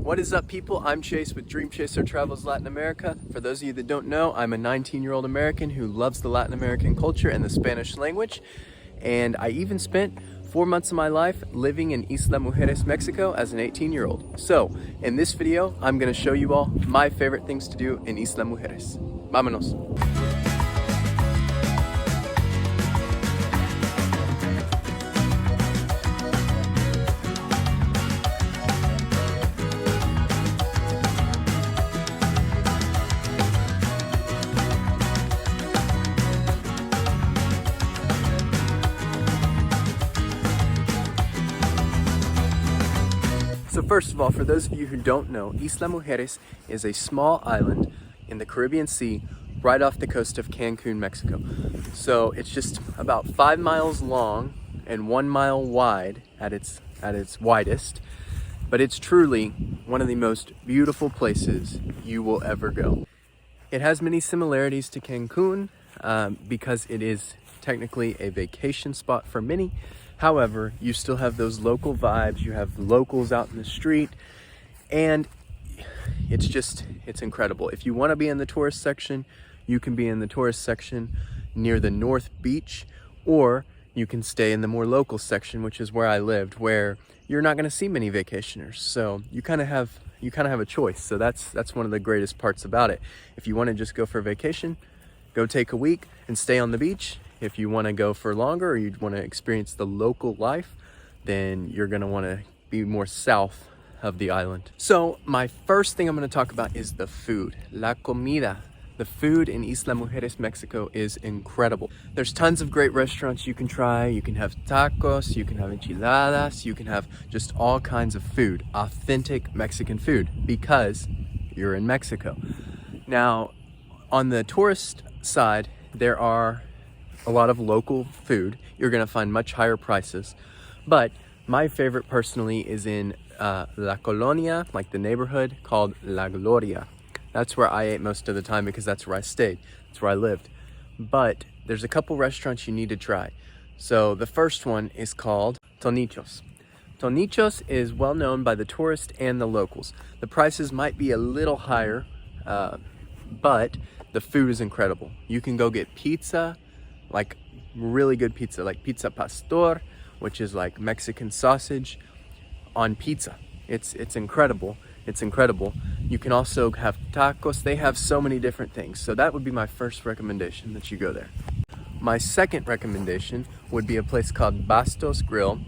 What is up, people? I'm Chase with Dream Chaser Travels Latin America. For those of you that don't know, I'm a 19-year-old American who loves the Latin American culture and the Spanish language. And I even spent 4 months of my life living in Isla Mujeres, Mexico as an 18-year-old. So, in this video, I'm gonna show you all my favorite things to do in Isla Mujeres. Vámonos. So first of all, for those of you who don't know, Isla Mujeres is a small island in the Caribbean Sea right off the coast of Cancun, Mexico. So it's just about 5 miles long and 1 mile wide at its widest, but it's truly one of the most beautiful places you will ever go. It has many similarities to Cancun because it is technically a vacation spot for many. However, you still have those local vibes, you have locals out in the street, and it's incredible. If you want to be in the tourist section, you can be in the tourist section near the North Beach, or you can stay in the more local section, which is where I lived, where you're not going to see many vacationers. So you kind of have a choice. So that's one of the greatest parts about it. If you want to just go for a vacation, go take a week and stay on the beach. If you want to go for longer or you want to experience the local life, then you're going to want to be more south of the island. So my first thing I'm going to talk about is the food, la comida. The food in Isla Mujeres, Mexico is incredible. There's tons of great restaurants you can try. You can have tacos, you can have enchiladas, you can have just all kinds of food, authentic Mexican food, because you're in Mexico. Now, on the tourist side, there are a lot of local food. You're gonna find much higher prices, but my favorite personally is in La Colonia, like the neighborhood called La Gloria. That's where I ate most of the time because that's where I stayed, that's where I lived. But there's a couple restaurants you need to try. So the first one is called Tonichos. Tonichos is well known by the tourists and the locals. The prices might be a little higher, but the food is incredible. You can go get pizza, like really good pizza, like pizza pastor, which is like Mexican sausage on pizza. It's incredible. It's incredible. You can also have tacos. They have so many different things. So that would be my first recommendation, that you go there. My second recommendation would be a place called Bastos Grill.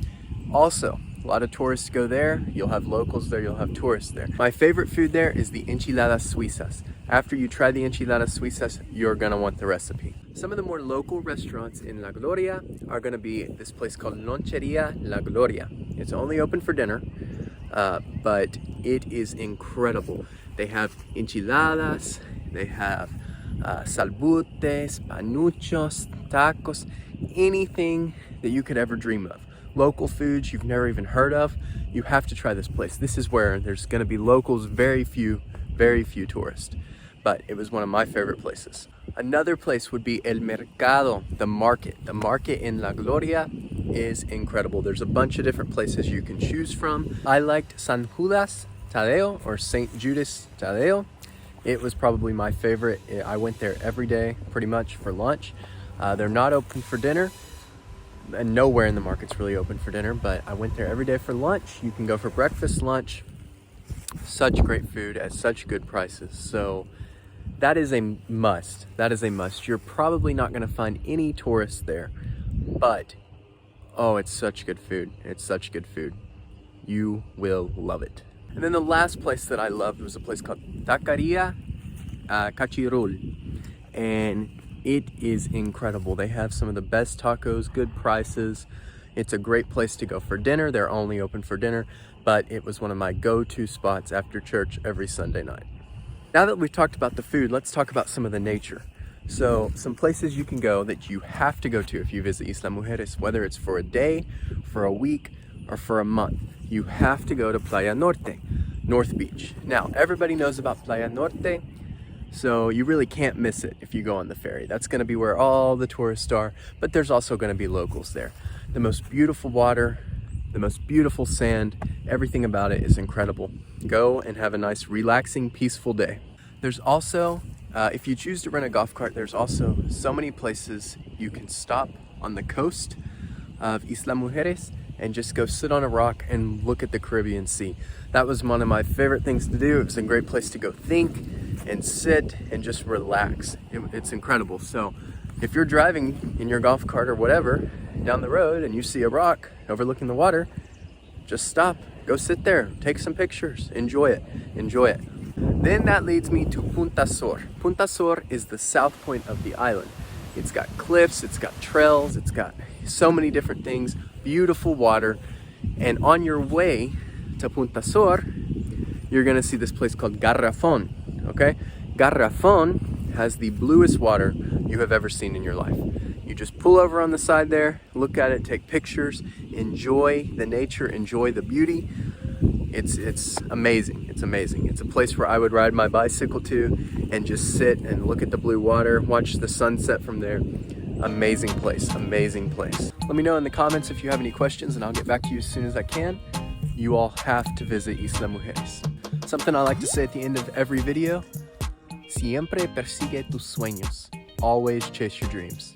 Also, a lot of tourists go there. You'll have locals there, you'll have tourists there. My favorite food there is the enchiladas suizas. After you try the enchiladas suizas, you're gonna want the recipe. Some of the more local restaurants in La Gloria are gonna be this place called Loncheria La Gloria. It's only open for dinner, but it is incredible. They have enchiladas, they have salbutes, panuchos, tacos, anything that you could ever dream of. Local foods you've never even heard of, you have to try this place. This is where there's gonna be locals, very few tourists. But it was one of my favorite places. Another place would be El Mercado, the market. The market in La Gloria is incredible. There's a bunch of different places you can choose from. I liked San Judas Tadeo, or St. Judas Tadeo. It was probably my favorite. I went there every day, pretty much, for lunch. They're not open for dinner, and nowhere in the market's really open for dinner, but I went there every day for lunch. You can go for breakfast, lunch. Such great food at such good prices. So that is a must. That is a must. You're probably not going to find any tourists there, but oh, it's such good food. It's such good food. You will love it. And then the last place that I loved was a place called Taqueria Cachirul, and it is incredible. They have some of the best tacos, good prices. It's a great place to go for dinner. They're only open for dinner, but it was one of my go-to spots after church every Sunday night. Now that we've talked about the food, let's talk about some of the nature. So some places you can go that you have to go to if you visit Isla Mujeres, whether it's for a day, for a week, or for a month. You have to go to Playa Norte, North Beach. Now, everybody knows about Playa Norte, so you really can't miss it if you go on the ferry. That's gonna be where all the tourists are, but there's also gonna be locals there. The most beautiful water, the most beautiful sand. Everything about it is incredible. Go and have a nice, relaxing, peaceful day. There's also, if you choose to rent a golf cart, there's also so many places you can stop on the coast of Isla Mujeres and just go sit on a rock and look at the Caribbean Sea. That was one of my favorite things to do. It was a great place to go think and sit and just relax. It's incredible. So if you're driving in your golf cart or whatever down the road and you see a rock overlooking the water, just stop, go sit there, take some pictures, enjoy it. Then that leads me to Punta Sor. Punta Sor is the south point of the island. It's got cliffs, it's got trails, it's got so many different things, beautiful water. And on your way to Punta Sor, you're gonna see this place called Garrafon, okay? Garrafon has the bluest water you have ever seen in your life. You just pull over on the side there, look at it, take pictures, enjoy the nature, enjoy the beauty. It's amazing, it's amazing. It's a place where I would ride my bicycle to and just sit and look at the blue water, watch the sunset from there. Amazing place, amazing place. Let me know in the comments if you have any questions and I'll get back to you as soon as I can. You all have to visit Isla Mujeres. Something I like to say at the end of every video, siempre persigue tus sueños. Always chase your dreams.